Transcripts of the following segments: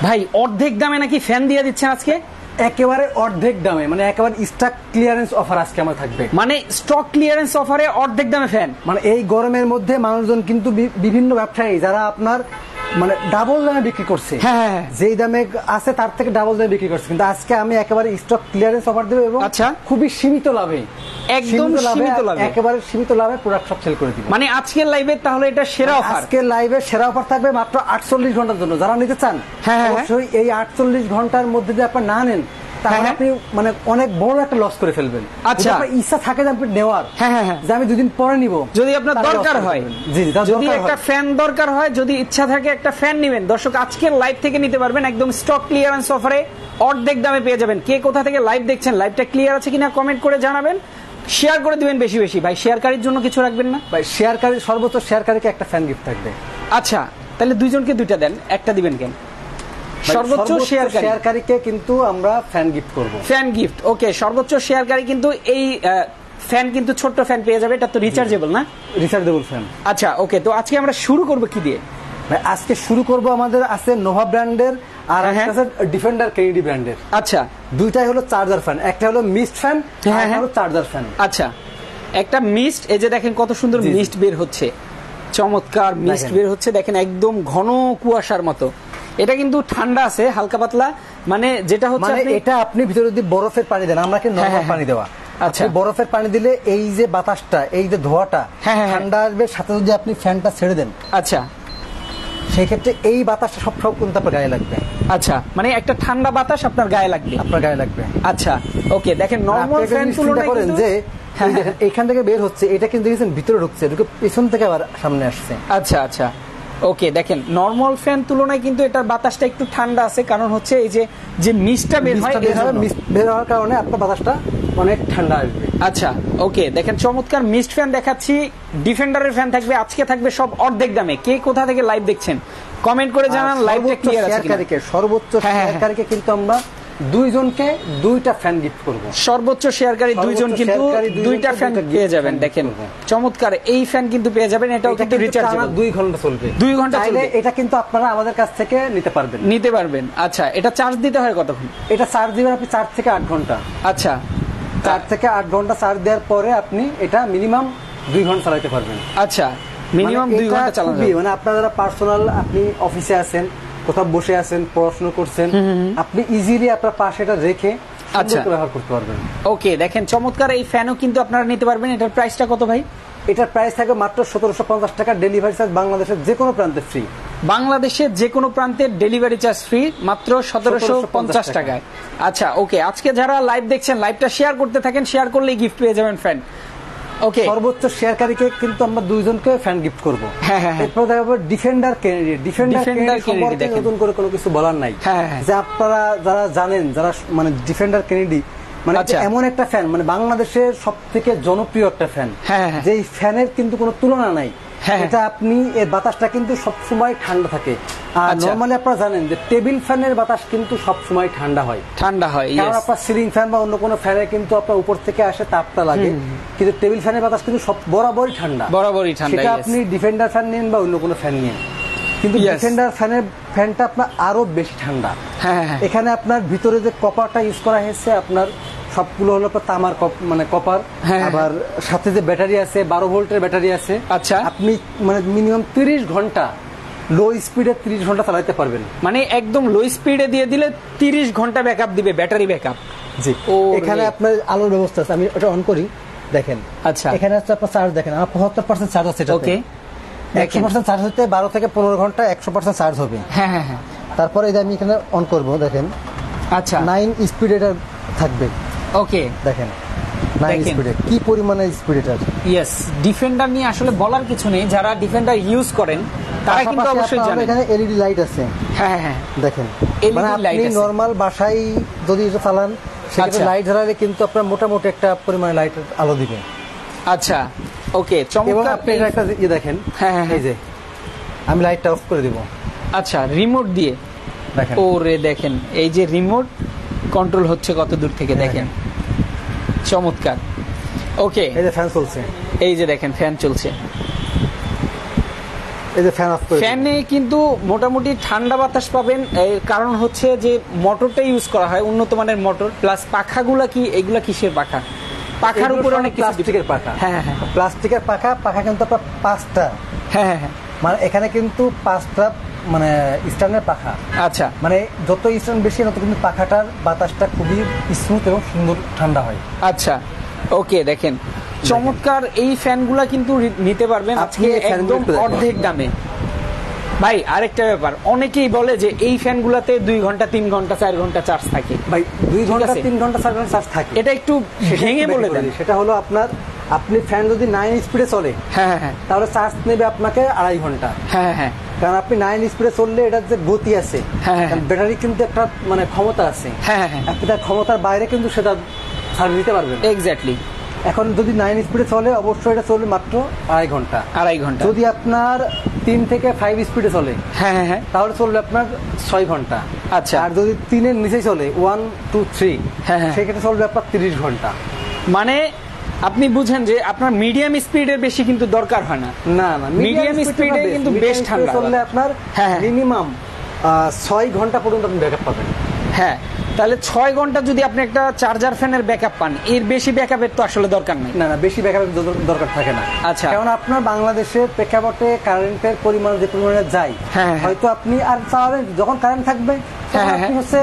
ভাই অর্ধেক দামে নাকি ফ্যান দিয়ে দিচ্ছেন আজকে? একেবারে অর্ধেক দামে, মানে একেবারে স্টক ক্লিয়ারেন্স অফার আজকে আমার থাকবে। মানে স্টক ক্লিয়ারেন্স অফারে অর্ধেক দামে ফ্যান। মানে এই গরমের মধ্যে মানুষজন কিন্তু বিভিন্ন ব্যবসায়ী যারা আপনার মানে ডাবল দামে বিক্রি করছে, হ্যাঁ যেই দামে আছে তার থেকে ডাবল দামে বিক্রি করছে, কিন্তু আজকে আমি একেবারে স্টক ক্লিয়ারেন্স অফার দেব এবং খুবই সীমিত লাভে, একদম সীমিত লাভে, একেবারে সীমিত লাভে প্রোডাক্ট সব সেল করে দিব। মানে আজকের লাইভে তাহলে এটা সেরা অফার। আজকের লাইভে সেরা অফার থাকবে মাত্র 48 ঘন্টার জন্য। যারা নিতে চান অবশ্যই এই 48 ঘন্টার মধ্যে যদি আপনি না নেন তাহলে আপনি মানে অনেক বড় একটা লস করে ফেলবেন। আচ্ছা, আপনার ইচ্ছা থাকে যে আপনি নেওয়ার, যে আমি দুদিন পরে নিব, যদি আপনার দরকার হয়, যদি একটা ফ্যান দরকার হয়, যদি ইচ্ছা থাকে একটা ফ্যান নেবেন, দর্শক আজকের লাইভ থেকে নিতে পারবেন একদম স্টক ক্লিয়ারেন্স অফারে অর্ধেক দামে পেয়ে যাবেন। কে কোথা থেকে লাইভ দেখছেন, লাইভটা ক্লিয়ার আছে কিনা কমেন্ট করে জানাবেন, শেয়ার করে দিবেন বেশি বেশি। ভাই শেয়ারকারীর জন্য কিছু রাখবেন না? ভাই শেয়ারকারী, সর্বোচ্চ শেয়ারকারীকে একটা ফ্যান গিফট থাকবে। আচ্ছা, তাহলে দুইজনকে দুইটা দেন, একটা দিবেন কেন? সর্বোচ্চ শেয়ারকারীকে কিন্তু আমরা ফ্যান গিফট করব, ফ্যান গিফট। ওকে, সর্বোচ্চ শেয়ারকারী কিন্তু এই ফ্যান কিন্তু ছোট্ট ফ্যান পেয়ে যাবে। এটা তো রিচার্জেবল না? Rechargeable fan. আচ্ছা ওকে, তো আজকে আমরা শুরু করব কি দিয়ে? ভাই আজকে শুরু করব, আমাদের আছে নোভা ব্র্যান্ডের আর একটা আছে ডিফেন্ডার কেনেডি ব্র্যান্ডের। আচ্ছা, দুইটাই হলো চার্জার ফ্যান, একটা হলো মিস্ট ফ্যান আর একটা হলো চার্জার ফ্যান। আচ্ছা, একটা মিস্ট, এই যে দেখেন কত সুন্দর মিস্ট বের হচ্ছে, চমৎকার মিস্ট বের হচ্ছে, দেখেন একদম ঘন কুয়াশার মতো। এটা কিন্তু ঠান্ডা আছে হালকা পাতলা, মানে যেটা হচ্ছে এটা আপনি ভিতরে যদি বরফের পানি দেন, আমরা কি নরমাল পানি দেওয়া, আচ্ছা বরফের পানি দিলে এই যে বাতাসটা, এই যে ধোঁয়াটা ঠান্ডা আসবে, সাথে যদি আপনি ফ্যানটা ছেড়ে দেন, আচ্ছা সেই ক্ষেত্রে এই বাতাসটা সব কিন্তু আপনার গায়ে লাগবে। আচ্ছা, মানে একটা ঠান্ডা বাতাস আপনার গায়ে লাগবে, আপনার গায়ে লাগবে। আচ্ছা ওকে, দেখেন নরমাল ফ্যান তুলনায় করেন যে এখান থেকে বের হচ্ছে, এটা কিন্তু দেখেন ভিতরে ঢুকছে, ঢুকে পেছন থেকে আবার সামনে আসছে। আচ্ছা আচ্ছা ওকে, দেখেন নরমাল ফ্যান তুলনায় কিন্তু এটার বাতাসটা একটু ঠান্ডা আছে, কারণ হচ্ছে এই যে মিস্টটা বের হয়, মিস্ট বের হওয়ার কারণে আপনার বাতাসটা অনেক ঠান্ডা আসবে। আচ্ছা ওকে, দেখেন চমৎকার মিস্ট ফ্যান দেখাচ্ছি। ডিফেন্ডারের ফ্যান থাকবে আজকে, থাকবে সব অর্ধেক দামে। কে কোথা থেকে লাইভ দেখছেন কমেন্ট করে জানান, লাইভটা ক্লিয়ার আছে কিনা। সর্বোচ্চ শেয়ারকারীকে কিন্তু আমরা দুইজনকে দুইটা ফ্যান গিফট করব। সর্বোচ্চ শেয়ারকারী দুইজন কিন্তু দুইটা ফ্যান পেয়ে যাবেন। দেখেন চমৎকার এই ফ্যান কিন্তু পেয়ে যাবেন, এটাও কিন্তু রিচার্জেবল, 2 ঘন্টা চলবে, 2 ঘন্টা চলবে। এটা কিন্তু আপনারা আমাদের কাছ থেকে নিতে পারবেন। আচ্ছা, এটা চার্জ দিতে হয় কতক্ষণ? এটা চার্জ দিবেন আপনি 4 থেকে 8 ঘন্টা। আচ্ছা, 4 থেকে 8 ঘন্টা চার্জ দেওয়ার পরে আপনি এটা মিনিমাম 2 ঘন্টা চালাতে পারবেন। আচ্ছা, মিনিমাম 2 ঘন্টা চালাতে পারবেন। মানে আপনারা যারা পার্সোনাল, আপনি অফিসে আছেন, কোথাও বসে আছেন, পড়াশোনা করছেন, আপনি ইজিলি আপনার পাশে এটা রেখে ব্যবহার করতে পারবেন। ওকে, দেখেন চমৎকার এই ফ্যানও কিন্তু আপনারা নিতে পারবেন। এটার প্রাইসটা কত ভাই? এটার প্রাইস থাকে মাত্র 1750 টাকা, ডেলিভারি চার্জ বাংলাদেশের যে কোনো প্রান্তে ফ্রি। বাংলাদেশের যে কোনো প্রান্তে ডেলিভারি চার্জ ফ্রি, মাত্র 1750 টাকায়। আচ্ছা ওকে, আজকে যারা লাইভ দেখছেন লাইভটা শেয়ার করতে থাকেন, শেয়ার করলেই গিফট পেয়ে যাবেন ফ্যান। ওকে, সর্বোচ্চ শেয়ারকারীকে কিন্তু আমরা দুইজনকে ফ্যান গিফট করব। এরপর দেখাবো ডিফেন্ডার কেনেডি। ডিফেন্ডার কেনেডি নতুন করে কোনো কিছু বলার নাই, যে আপনারা যারা জানেন, যারা মানে ডিফেন্ডার কেনেডি মানে এমন একটা ফ্যান, মানে বাংলাদেশের সবথেকে জনপ্রিয় একটা ফ্যান, যে ফ্যানের কিন্তু কোনো তুলনা নাই। এটা আপনি এর বাতাসটা কিন্তু সবসময় ঠান্ডা থাকে। আর নরমালি আপনারা জানেন যে টেবিল ফ্যানের বাতাস কিন্তু সবসময় ঠান্ডা হয়, কারণ আপনার সিলিং ফ্যান বা অন্য কোনো ফ্যানে কিন্তু আপনার উপর থেকে আসে, তাপটা লাগে, কিন্তু টেবিল ফ্যানের বাতাস কিন্তু সব বরাবরই ঠান্ডা। সেটা আপনি ডিফেন্ডার ফ্যান নিন বা অন্য কোনো ফ্যান নিন, কিন্তু ডিফেন্ডার ফ্যানটা আপনার আরো বেশি ঠান্ডা। এখানে আপনার ভিতরে যে কপারটা ইউজ করা হয়েছে, আপনার সবগুলো হলো তামার মানে কপার, আবার সাথে যে ব্যাটারি আছে 12 ভোল্টের ব্যাটারি আছে। আচ্ছা, আপনি মানে মিনিমাম 30 ঘন্টা লো স্পিডে 30 ঘন্টা চালাতে পারবেন। মানে একদম লো স্পিডে দিয়ে দিলে 30 ঘন্টা ব্যাকআপ দিবে, ব্যাটারি ব্যাকআপ। জি, এখানে আপনার আলোর ব্যবস্থা আছে, আমি ওটা অন করি, দেখেন। আচ্ছা, এখানে হচ্ছে আপনার চার্জ দেখেন, আমার 75% চার্জ আছে। ওকে, 100% চার্জ হতে 12 থেকে 15 ঘন্টা 100% চার্জ হবে। তারপরে এই যে আমি এখানে অন করব, দেখেন। আচ্ছা, 9 স্পিড এটা থাকবে। ওকে, দেখেন 9 স্পিডে কি পরিমাণে স্পিড এটা। ইয়েস, ডিফেন্ডার নিয়ে আসলে বলার কিছু নেই, যারা ডিফেন্ডার ইউজ করেন তারা কিন্তু অবশ্যই জানেন। এখানে এলইডি লাইট আছে। দেখেন, মানে আপনি নরমাল বাসায় যদি এটা চালান, সেক্ষেত্রে লাইট জ্বালালে কিন্তু আপনার মোটামুটি একটা পরিমাণে লাইট আলো দিবে। আচ্ছা ওকে, চমৎকার। আপনি একটা দেখেন, এই যে আমি লাইটটা অফ করে দিব। আচ্ছা, রিমোট দিয়ে দেখেন। ওরে দেখেন, এই যে রিমোট কন্ট্রোল হচ্ছে কত দূর থেকে, দেখেন চমৎকার। ওকে, এই যে ফ্যান চলছে, এই যে দেখেন ফ্যান চলছে। এই যে ফ্যান অফ করে ফ্যানে কিন্তু মোটামুটি ঠান্ডা বাতাস পাবেন, এর কারণ হচ্ছে যে মোটরটা ইউজ করা হয় উন্নত মানের মোটর, প্লাস পাখাগুলা কি এগুলা কিসের পাখা, পাখার উপরে অনেক প্লাস্টিকের পাখা। হ্যাঁ হ্যাঁ, প্লাস্টিকের পাখা। পাখা কিন্তু আপনার 5টা। হ্যাঁ হ্যাঁ, মানে এখানে কিন্তু 5টা মানে স্ট্যান্ডের পাখা। আচ্ছা, মানে যত স্ট্যান্ড বেশি তত কিন্তু পাখাটার বাতাসটা খুবই স্মুথ এবং সুন্দর ঠান্ডা হয়। আচ্ছা ওকে, দেখেন চমৎকার এই ফ্যানগুলা কিন্তু নিতে পারবেন আজকে একদম অর্ধেক দামে। ভাই আরেকটা ব্যাপার, অনেকেই বলে যে এই ফ্যানগুলাতে 2 ঘন্টা 3 ঘন্টা 4 ঘন্টা চার্জ থাকে। ভাই 2 ঘন্টা 3 ঘন্টা 4 ঘন্টা চার্জ থাকে, এটা একটু ভেঙে বলে দেন। সেটা হলো আপনি ফ্যান যদি 9 স্পিডে চলে, হ্যাঁ হ্যাঁ, তাহলে চার্জ নেবে আপনাকে 2.5 ঘন্টা। হ্যাঁ হ্যাঁ, কারণ আপনি 9 স্পিডে চললে এটার যে গতি আছে, ব্যাটারি কিন্তু একটা মানে ক্ষমতা আছে, হ্যাঁ হ্যাঁ, আপনি তার ক্ষমতার বাইরে কিন্তু সেটা সার্ভিস দিতে পারবেন। এক্স্যাক্টলি। এখন যদি 9 স্পিডে চলে অবশ্যই এটা চলবে মাত্র 2.5 ঘন্টা। 2.5 ঘন্টা। যদি আপনার 3 থেকে 5 স্পিডে চলে, হ্যাঁ হ্যাঁ, তাহলে চলবে আপনার 6 ঘন্টা। আচ্ছা, আর যদি 3-এর নিচে চলে 1 2 3, হ্যাঁ হ্যাঁ, সেক্ষেত্রে চলবে আপনার 30 ঘন্টা। মানে আপনি বুঝেন যে আপনার মিডিয়াম স্পিডের বেশি কিন্তু দরকার হয় না। না না, মিডিয়াম স্পিডে কিন্তু বেশ ঠান্ডা চললে আপনার মিনিমাম 6 ঘন্টা পর্যন্ত আপনি ব্যাকআপ পাবেন। হ্যাঁ, তাহলে 6 ঘন্টা যদি আপনি একটা চার্জার ফ্যানের ব্যাকআপ পান, এর বেশি ব্যাকআপের তো আসলে দরকার নাই। না না, বেশি ব্যাকআপের দরকার থাকে না। আচ্ছা, কারণ আপনার বাংলাদেশের প্রেক্ষাপটে কারেন্টের পরিমাণ যে পরিমাণে যায়, হয়তো আপনি আর চালাবেন যখন কারেন্ট থাকবে আপনি হচ্ছে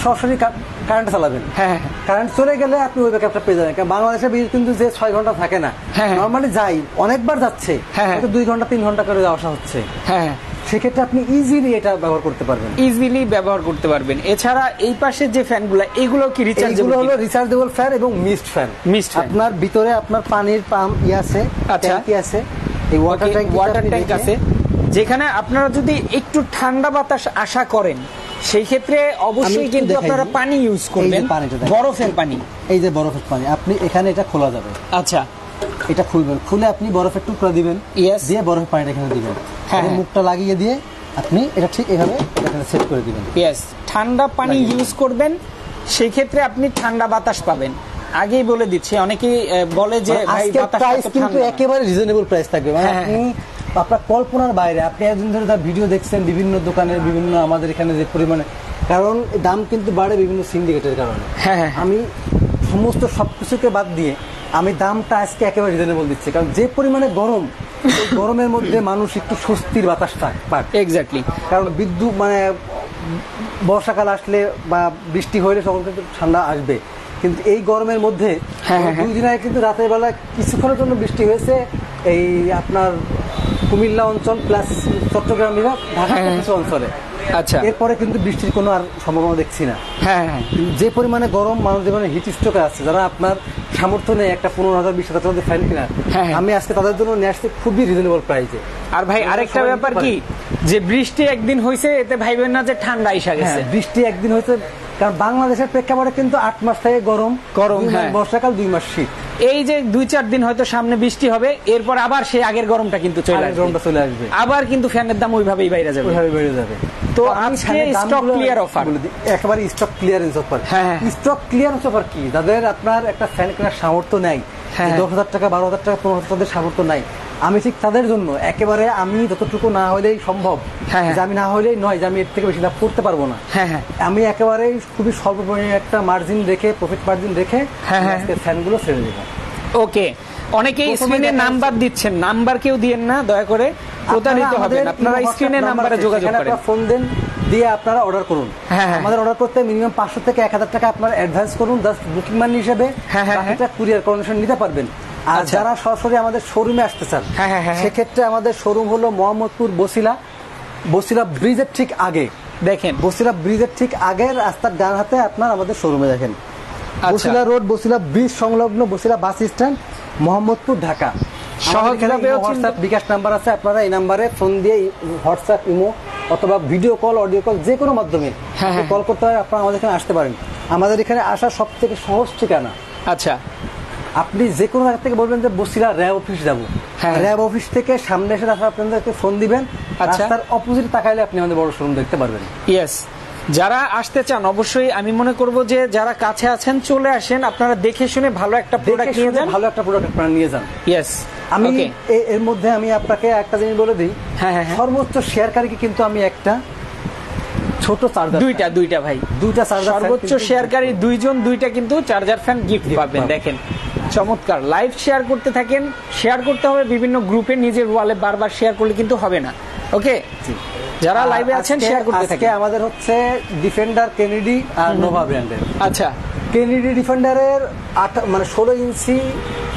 সরাসরি কারেন্ট চালাবেন। হ্যাঁ, কারেন্ট চলে গেলে আপনি ওই ব্যাকআপটা পেয়ে যাবেন। কারণ বাংলাদেশে কিন্তু যে 6 ঘন্টা থাকে না, নরমালি যাই অনেকবার যাচ্ছে, হয়তো 2 ঘন্টা 3 ঘন্টা করে যাওয়া আসা হচ্ছে। হ্যাঁ, সেক্ষেত্রে আপনি ইজিলি এটা ব্যবহার করতে পারবেন। এছাড়া এই পাশের যে ফ্যানগুলো, এগুলো কি রিচার্জেবল? এগুলো হলো রিচার্জেবল ফ্যান এবং মিস্ট ফ্যান। আপনার ভিতরে আপনার পানির পাম্প আছে, ট্যাঙ্কি আছে, এই ওয়াটার ট্যাঙ্ক আছে, যেখানে আপনারা যদি একটু ঠান্ডা বাতাস আশা করেন সেই ক্ষেত্রে অবশ্যই কিন্তু আপনারা পানি ইউজ করবেন, বরফের পানি। এই যে বরফের পানি, আপনি এখানে এটা খোলা যাবে। আচ্ছা, এটা খুলবেন, খুলে আপনি বরফের টুকরা দিবেন, দিয়ে বরফের পানিটা এখানে দিবেন, মুখটা লাগিয়ে দিয়ে আপনি এটা ঠিক এভাবে এখানে সেট করে দিবেন। ঠান্ডা পানি ইউজ করবেন, সেই ক্ষেত্রে আপনি ঠান্ডা বাতাস পাবেন। আগেই বলে দিচ্ছি, অনেকেই বলে যে ভাই প্রাইস কিন্তু একেবারে রিজনেবল প্রাইস থাকবে, মানে আপনি আপনার কল্পনার বাইরে। আপনি একদিন ধরে তার ভিডিও দেখছেন বিভিন্ন দোকানের, বিভিন্ন আমাদের এখানে যে পরিমাণে, কারণ দাম কিন্তু বাড়ে বিভিন্ন সিন্ডিকেটের কারণে। হ্যাঁ, আমি সমস্ত সবকিছুকে বাদ দিয়ে আমি দামটা আজকে একেবারে রিজনেবল দিচ্ছি, কারণ যে পরিমাণে গরম, গরমের মধ্যে মানুষ একটু স্বস্তির বাতাস পাক। এক্স্যাক্টলি, কারণ বিদ্যুৎ মানে বর্ষাকাল আসলে বা বৃষ্টি হইলে তখন কিন্তু ঠান্ডা আসবে, কিন্তু এই গরমের মধ্যে 2 দিন আগে কিন্তু রাতের বেলা কিছুক্ষণের জন্য বৃষ্টি হয়েছে এই আপনার কুমিল্লা অঞ্চল প্লাস চট্টগ্রাম বিভাগ, ঢাকা কিছু অঞ্চলে। আচ্ছা, এরপরে কিন্তু বৃষ্টির কোনো আর সম্ভাবনা দেখছি না। হ্যাঁ, যে পরিমাণে গরম, মানুষ যেমন হিট স্ট্রোকে আছে, যারা আপনার সামর্থ্য নেই একটা 15,000 20,000 ফ্যান কিনা, আমি আজকে তাদের জন্য নিয়ে আসছি খুবই রিজনেবল প্রাইসে। আর ভাই আরেকটা ব্যাপার কি, যে বৃষ্টি একদিন হয়েছে এতে ভাইবেন না যে ঠান্ডা এসে গেছে। বৃষ্টি একদিন হয়েছে, কারণ বাংলাদেশের প্রেক্ষাপটে কিন্তু 8 মাস থেকে গরম, বর্ষাকাল 2 মাস শীত। এই যে 2-4 দিন হয়তো সামনে বৃষ্টি হবে, এরপর আবার সেই আগের গরমটা কিন্তু চলে আসবে, আবার কিন্তু ফ্যানের দাম ওইভাবেই বাইরে যাবে। তো আজকে স্টক ক্লিয়ার অফার, একেবারে stock clearance offer. Stock clearance offer কি, যাদের আপনার একটা ফ্যান কেনার সামর্থ্য নাই, 10,000 টাকা 12,000 টাকা 15,000 তাদের সামর্থ্য নাই, আমি ঠিক তাদের জন্য একেবারে আমি যতটুকু না হলেই সম্ভব, যে আমি না হলেই নয় যে আমি এর থেকে বেশি লাভ করতে পারবো না, আমি একেবারে খুবই স্বল্প পরিমাণে একটা মার্জিন রেখে, প্রফিট মার্জিন রেখে ফ্যানগুলো ছেড়ে দেবো। ওকে, অনেকেই স্ক্রিনে নাম্বার দিচ্ছেন, নাম্বার কেউ দিয়েন না দয়া করে, প্রতারিত হবেন। আপনারা স্ক্রিনে নাম্বারে যোগাযোগ করেন, ফোন দেন, দিয়ে আপনারা অর্ডার করুন। আমাদের অর্ডার করতে মিনিমাম 500 থেকে 1000 টাকা আপনারা অ্যাডভান্স করুন, জাস্ট বুকিং মানি হিসেবে, বাকিটা কুরিয়ার কন্ডিশন নিতে পারবেন। আর যারা সরাসরি আমাদের শোরুমে আসতে চান, সেক্ষেত্রে আমাদের শোরুম হলো মোহাম্মদপুর বসিলা ব্রিজের ঠিক আগে। দেখেন, বসিলা ব্রিজের ঠিক আগে রাস্তার ডান হাতে আপনার আমাদের শোরুমে দেখেন, বসিলা রোড, বসিলা ব্রিজ সংলগ্ন, বসিলা বাস স্ট্যান্ড, মোহাম্মদপুর, ঢাকা। সহজভাবে হোয়াটসঅ্যাপ বিকাশ নাম্বার আছে, আপনারা এই নাম্বারে ফোন দিয়ে হোয়াটসঅ্যাপ, ইমো অথবা ভিডিও কল, অডিও কল যে কোনো মাধ্যমে কল করতে হয়, আপনারা আমাদের এখানে আসতে পারেন। আমাদের এখানে আসার সব থেকে সহজ ঠিকানা, আচ্ছা, আপনি যে কোনো জায়গা থেকে বলবেন যে বসিলা র্যাব অফিস যাবো, র্যাব অফিস থেকে সামনে এসে আপনাদেরকে ফোন দিবেন, রাস্তার অপোজিট তাকাইলে আপনি আমাদের বড় শোরুম দেখতে পারবেন। ইয়েস, যারা আসতে চান অবশ্যই আমি মনে করব যে যারা কাছে আছেন চলে আসেন, আপনারা দেখে শুনে ভালো একটা প্রোডাক্ট নিয়ে যান, ভালো একটা প্রোডাক্ট আপনারা নিয়ে যান। ইয়েস, আমি এর মধ্যে আমি আপনাকে একটা জিনিস বলে দিই, সর্বোচ্চ শেয়ারকারীকে কিন্তু আমি একটা ছোট চার্জার, দুইটা ভাই, দুইটা চার্জার, সর্বোচ্চ শেয়ারকারী দুইজন, দুইটা কিন্তু চার্জার ফ্যান গিফট পাবেন। দেখেন চমৎকার। লাইভ শেয়ার করতে থাকেন, শেয়ার করতে হবে বিভিন্ন গ্রুপে, নিজের ওয়ালে বারবার শেয়ার করলে কিন্তু হবে না। ওকে, যারা লাইভে আছেন শেয়ার করতে থাকেন। আমাদের হচ্ছে ডিফেন্ডার কেনেডি আর নোভা ব্র্যান্ডের। আচ্ছা, কেনেডি ডিফেন্ডারের 16 ইঞ্চি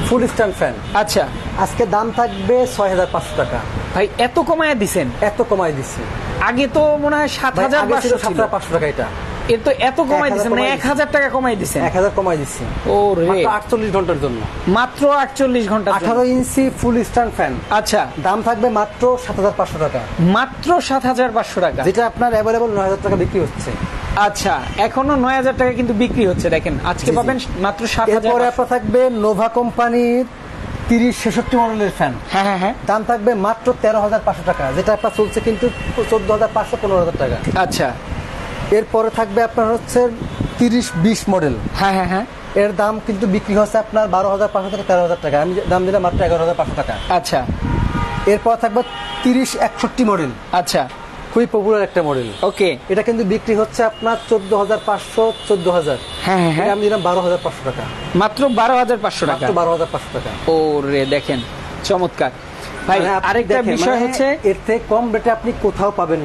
ফুল স্ট্যান্ড ফ্যান। আচ্ছা, আজকে দাম থাকবে 6500 টাকা। ভাই এত কমায় দিছেন? এত কমায় দিচ্ছি। আগে তো মনে হয় 7500 টাকা। এটা এত কমাই দিছেন, মানে 1000 টাকা কমাই দিছেন? 1000 কমাই দিচ্ছি। ও রে, 48 ঘন্টার জন্য, মাত্র 48 ঘন্টা। 18 ইঞ্চি ফুল স্ট্যান্ড ফ্যান। আচ্ছা, দাম থাকবে মাত্র 7500 টাকা। মাত্র 7500 টাকা, যেটা আপনার অ্যাভেলেবল 9000 টাকা বিক্রি হচ্ছে। আচ্ছা, এখনো 9000 টাকা কিন্তু বিক্রি হচ্ছে। দেখেন আজকে পাবেন মাত্র 7000। এরপরে আপনার থাকবে নোভা কোম্পানির 3066 মডেলের ফ্যান। হ্যাঁ, দাম থাকবে মাত্র 13500 টাকা, যেটা আপনার চলছে কিন্তু 14500, 15000 টাকা। আচ্ছা, এরপরে থাকবে আপনার হচ্ছে 3020 মডেল। হ্যাঁ, এর দাম কিন্তু বিক্রি হচ্ছে আপনার 12500 থেকে 13000 টাকা। আমি দাম দিলাম মাত্র 11500 টাকা। আচ্ছা, এরপর থাকবে 3061 মডেল। আচ্ছা, খুবই পপুলার একটা মডেল। ওকে, এটা কিন্তু বিক্রি হচ্ছে আপনার 14500, 14000। হ্যাঁ, আমি দিলাম 12500 টাকা। মাত্র 12500 টাকা। 12500 টাকা। ও রে, দেখেন চমৎকার। ভাই আরেকটা বিষয় হচ্ছে, এর থেকে কম রেটে আপনি কোথাও পাবেন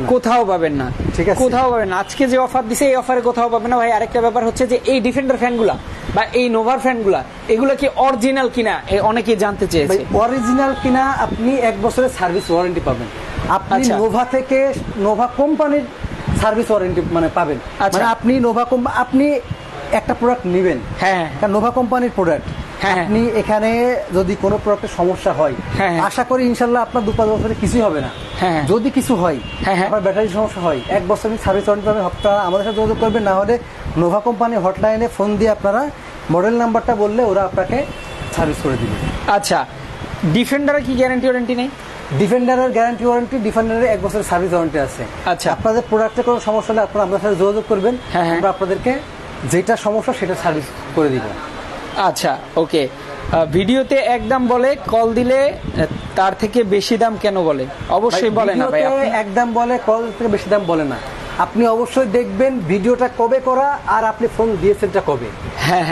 না। ঠিক আছে, কোথাও পাবেন না। আজকে যে অফার দিছে এই অফারে কোথাও পাবেন না। ভাই আরেকটা ব্যাপার হচ্ছে যে এই ডিফেন্ডার ফ্যানগুলা বা এই নোভার ফ্যানগুলা, এগুলা কি অরিজিনাল কিনা অনেকেই জানতে চেয়েছে। অরিজিনাল কিনা, আপনি 1 বছরের সার্ভিস ওয়ারেন্টি পাবেন। আপনি নোভা থেকে, নোভা কোম্পানির সার্ভিস ওয়ারেন্টি মানে পাবেন। মানে আপনি নোভা কোম্পানি, আপনি একটা প্রোডাক্ট নেবেন, হ্যাঁ, নোভা কোম্পানির প্রোডাক্ট, আপনি এখানে যদি কোনো প্রোডাক্টের সমস্যা হয়, আশা করি ইনশাল্লাহ আপনার 2-5 বছরে কিছুই হবে না। যদি কিছু হয়, আপনার ব্যাটারির সমস্যা হয়, 1 বছর সার্ভিস ওয়ারেন্টি পাবেন। আপনারা আমাদের সাথে যোগাযোগ করবেন, না হলে নোভা কোম্পানির হটলাইনে ফোন দিয়ে আপনারা মডেল নাম্বারটা বললে ওরা আপনাকে সার্ভিস করে দিবে। আচ্ছা, ডিফেন্ডারের কি গ্যারান্টি ওয়ারেন্টি নেই? ডিফেন্ডারের গ্যারান্টি ওয়ারেন্টি, ডিফেন্ডারের 1 বছরের সার্ভিস ওয়ারেন্টি আছে। আচ্ছা, আপনাদের প্রোডাক্টে কোনো সমস্যা হলে আপনারা আমাদের সাথে যোগাযোগ করবেন, আমরা আপনাদেরকে যেটা সমস্যা সেটা সার্ভিস করে দিব। আচ্ছা, ওকে। ভিডিওতে একদম বলে, কল দিলে তার থেকে বেশি দাম কেন বলে? অবশ্যই বলে না ভাই, একদম বলে, কল থেকে বেশি দাম বলে না। আপনি অবশ্যই দেখবেন ভিডিওটা কবে করা আর আপনি ফোন দিয়েছেনটা কবে,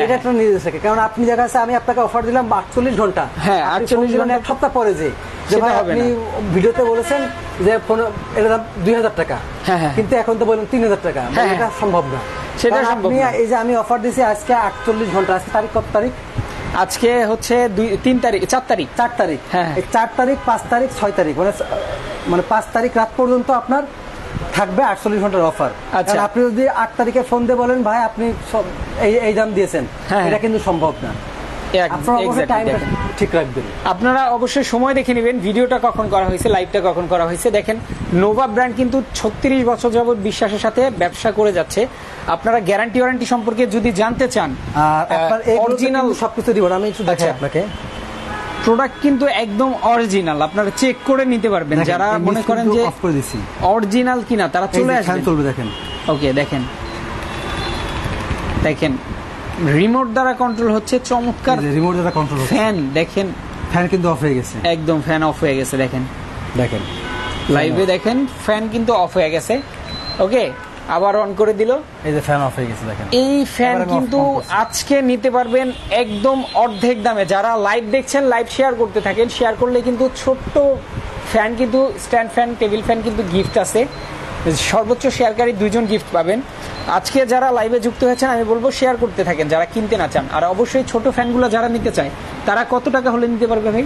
এটা একটা নির্দেশ থাকে। কারণ আপনি দেখা যাচ্ছে আমি আপনাকে অফার দিলাম 48 ঘন্টা, 48 ঘন্টা 1 সপ্তাহ পরে যে ভাই আপনি ভিডিওতে বলেছেন যে ফোন এটার দাম 2000 টাকা, কিন্তু এখন তো বলেন 3000 টাকা। এটা সম্ভব না, সেটা সম্ভব না। এই যে আমি অফার দিয়েছি আজকে 48 ঘন্টা, আজকে তারিখ কত তারিখ? আজকে হচ্ছে 4 তারিখ। 4 তারিখ, 4 তারিখ, 5 তারিখ, 6 তারিখ, মানে 5 তারিখ রাত পর্যন্ত আপনার থাকবে 48 ঘন্টার অফার। আপনি যদি 8 তারিখে ফোন দিয়ে বলেন ভাই আপনি এই দাম দিয়েছেন, এটা কিন্তু সম্ভব না। ঠিক রাখবেন, আপনারা অবশ্যই সময় দেখে নেবেন ভিডিওটা কখন করা হয়েছে, লাইভটা কখন করা হয়েছে। দেখেন নোভা ব্র্যান্ড কিন্তু 36 বছর যাবত বিশ্বাসের সাথে ব্যবসা করে যাচ্ছে। আপনারা গ্যারান্টি ওয়ারেন্টি সম্পর্কে যদি জানতে চান, অরিজিনাল সবকিছু দিব, আমি একটু দেখাই আপনাকে। প্রোডাক্ট কিন্তু একদম অরিজিনাল, আপনারা চেক করে নিতে পারবেন। যারা মনে করেন যে অরিজিনাল কিনা তারা চলে আসবেন। দেখেন, ওকে, দেখেন রিমোট দ্বারা কন্ট্রোল হচ্ছে, চমৎকার রিমোট দ্বারা কন্ট্রোল। ফ্যান দেখেন, ফ্যান কিন্তু অফ হয়ে গেছে, একদম ফ্যান অফ হয়ে গেছে। দেখেন লাইভে দেখেন ফ্যান কিন্তু অফ হয়ে গেছে। ওকে, আবার অন করে দিল, এই যে ফ্যান অফ হয়ে গেছে। দেখেন এই ফ্যান কিন্তু আজকে নিতে পারবেন একদম অর্ধেক দামে। যারা লাইভ দেখছেন, লাইভ শেয়ার করতে থাকেন, শেয়ার করলে কিন্তু ছোট্ট ফ্যান কিন্তু স্ট্যান্ড ফ্যান, টেবিল ফ্যান কিন্তু গিফট আছে। সর্বোচ্চ শেয়ারকারী 2 জন গিফট পাবেন। আজকে যারা লাইভে যুক্ত হয়েছেন আমি বলবো শেয়ার করতে থাকেন, যারা কিনতে না চান। আর অবশ্যই ছোট ফ্যানগুলো যারা নিতে চায় তারা কত টাকা হলে নিতে পারবে ভাই?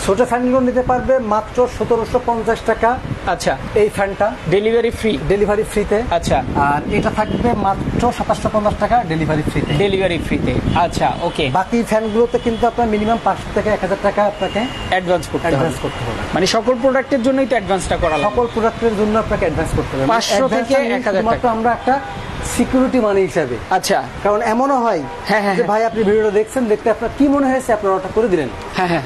ছোট ফ্যানগুলো নিতে পারবে মাত্র 1750 টাকা। আচ্ছা, এই ফ্যানটা ডেলিভারি ফ্রিতে। আচ্ছা, আর এটা থাকবে মাত্র 2750 টাকা ডেলিভারি ফ্রিতে। আচ্ছা, ওকে। বাকি ফ্যানগুলোতে কিন্তু আপনার মিনিমাম 500 থেকে 1000 টাকা আপনাকে অ্যাডভান্স করতে হবে। মানে সকল প্রোডাক্টের জন্যই তো অ্যাডভান্সটা করা লাগবে। সকল প্রোডাক্টের জন্য আপনাকে অ্যাডভান্স করতে হবে 500 থেকে 1000 টাকা। আমরা একটা সিকিউরিটি মানি হিসাবে। আচ্ছা, কারণ এমনও হয় যে ভাই আপনি ভিডিওটা দেখছেন, দেখতে আপনার কি মনে হয়েছে, আপনার অর্ডার করে দিলেন,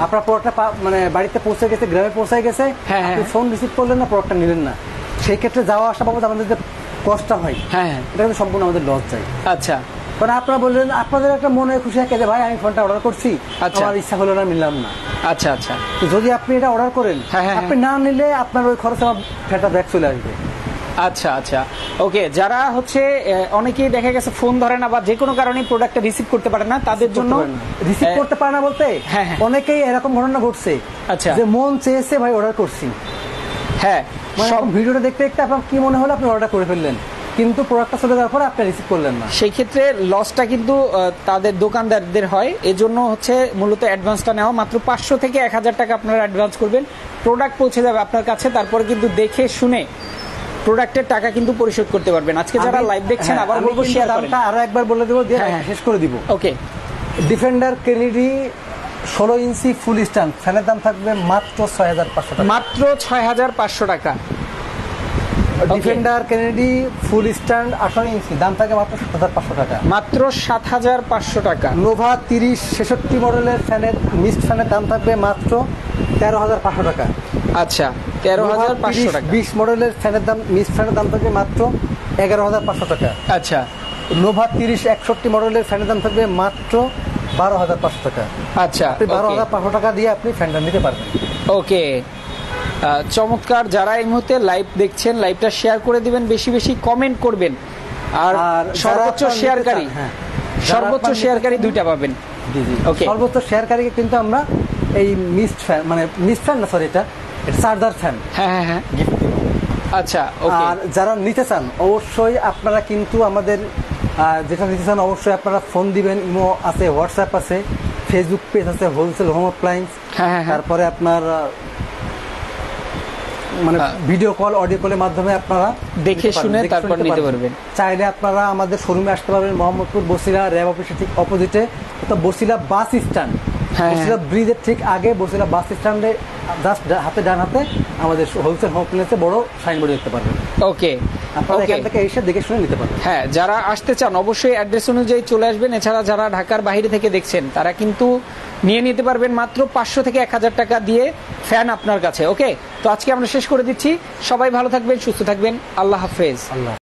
আপনার প্রোডাক্টটা মানে বাড়িতে পৌঁছে গেছে, গ্রামে পৌঁছে গেছে, আপনি ফোন রিসিভ করলেন না, প্রোডাক্টটা নিলেন না, সেই ক্ষেত্রে যাওয়া আসা বাবদ আমাদের যে কষ্ট হয়, এটা কিন্তু সম্পূর্ণ আমাদের লস যায়। আচ্ছা, কারণ আপনারা বললেন আপনাদের একটা মনে খুশি থাকে যে ভাই আমি ফোনটা অর্ডার করছি, আমার ইচ্ছা হলো না, নিলাম না। আচ্ছা আচ্ছা, তো যদি আপনি এটা অর্ডার করেন, আপনি না নিলে আপনার ওই খরচ আমার ফেরত ব্যাক চলে আসবে। আচ্ছা আচ্ছা, ওকে। যারা হচ্ছে অনেকেই দেখা গেছে ফোন ধরে না বা যে কোনো কারণে প্রোডাক্টটা রিসিভ করতে পারে না, তাদের জন্য রিসিভ করতে পারে না বলতে অনেকেই এরকম ঘটনা ঘটছে। আচ্ছা, যে মন চেয়েছে ভাই অর্ডার করছি, হ্যাঁ, সব ভিডিওটা দেখতে দেখতে আপনার কি মনে হলো আপনি অর্ডার করে ফেললেন, কিন্তু প্রোডাক্টটা চলে যাওয়ার পরে আপনি রিসিভ করলেন না। সেই ক্ষেত্রে লসটা কিন্তু তাদের দোকানদারদের হয়। এজন্য হচ্ছে মূলত অ্যাডভান্সটা নেওয়া। মাত্র 500 থেকে 1000 টাকা আপনারা অ্যাডভান্স করবেন, প্রোডাক্ট পৌঁছে যাবে আপনার কাছে, তারপরে কিন্তু দেখে শুনে প্রোডাক্টের টাকা কিন্তু পরিশোধ করতে পারবেন। আজকে যারা লাইভ দেখছেন, আবার বলবো শেয়ার করেন, আরো একবার বলে দেবো, দিয়ে শেষ করে দিব। ওকে, ডিফেন্ডার কেনেডি 16 ইঞ্চি ফুল স্ট্যান্ড ফ্যানের দাম থাকবে মাত্র 6500 টাকা। মাত্র 6500 টাকা। ডিফেন্ডার কেনেডি ফুল স্ট্যান্ড 18 ইঞ্চি দাম থাকে মাত্র 7500 টাকা। মাত্র 7500 টাকা। নোভা 3066 মডেলের ফ্যানের মিস্ট ফ্যানের দাম থাকবে মাত্র 13500 টাকা। আচ্ছা, 13500 টাকা। 20 মডেলের ফ্যানের দাম মিস্ট ফ্যানের দাম থাকবে মাত্র 11500 টাকা। আচ্ছা, নোভা 3061 মডেলের ফ্যানের দাম থাকবে মাত্র 12500 টাকা। আচ্ছা, আপনি 12500 টাকা দিয়ে আপনি ফ্যানটা নিতে পারবেন। ওকে, চমৎকার। যারা এই মুহূর্তে লাইভ দেখছেন, লাইভটা শেয়ার করে দিবেন, বেশি বেশি কমেন্ট করবেন, আর সর্বোচ্চ শেয়ারকারী, সর্বোচ্চ শেয়ারকারী 2টা পাবেন। জি জি, ওকে। সর্বোচ্চ শেয়ারকারীকে কিন্তু আমরা এই মিস্ট ফ্যান, মানে মিস্ট ফ্যান না, সরি, এটা চার্জার ফ্যান, হ্যাঁ হ্যাঁ হ্যাঁ, গিফট দিব। আচ্ছা, ওকে। আর যারা নিতে চান অবশ্যই আপনারা কিন্তু আমাদের যেটা নিতে চান অবশ্যই আপনারা ফোন দিবেন। ইমো আছে, হোয়াটসঅ্যাপ আছে, ফেসবুক পেজ আছে, হোলসেল হোম অ্যাপ্লায়েন্স। তারপরে আপনার মানে ভিডিও কল, অডিও কলের মাধ্যমে আপনারা দেখে শুনে তারপর নিতে পারবেন। চাইলে আপনারা আমাদের শোরুমে আসতে পারবেন, মোহাম্মদপুর বসিলা র্যাব অফিসের ঠিক অপোজিটে, বসিলা বাস স্ট্যান্ড, বসিলা ব্রিজের ঠিক আগে, বসিলা বাস স্ট্যান্ডে জাস্ট হাতে ডান হাতে আমাদের হোলসেল হোম অ্যাপ্লায়েন্সে বড় সাইনবোর্ড দেখতে পারবেন। ওকে, আপনারা এখান থেকে এসে দেখে শুনে নিতে পারবেন। হ্যাঁ, যারা আসতে চান অবশ্যই অ্যাড্রেস অনুযায়ী চলে আসবেন। এছাড়া যারা ঢাকার বাইরে থেকে দেখছেন, তারা কিন্তু নিয়ে নিতে পারবেন মাত্র 500 থেকে 1000 টাকা দিয়ে ফ্যান আপনার কাছে। ওকে, তো আজকে আমরা শেষ করে দিচ্ছি। সবাই ভালো থাকবেন, সুস্থ থাকবেন, আল্লাহ হাফেজ।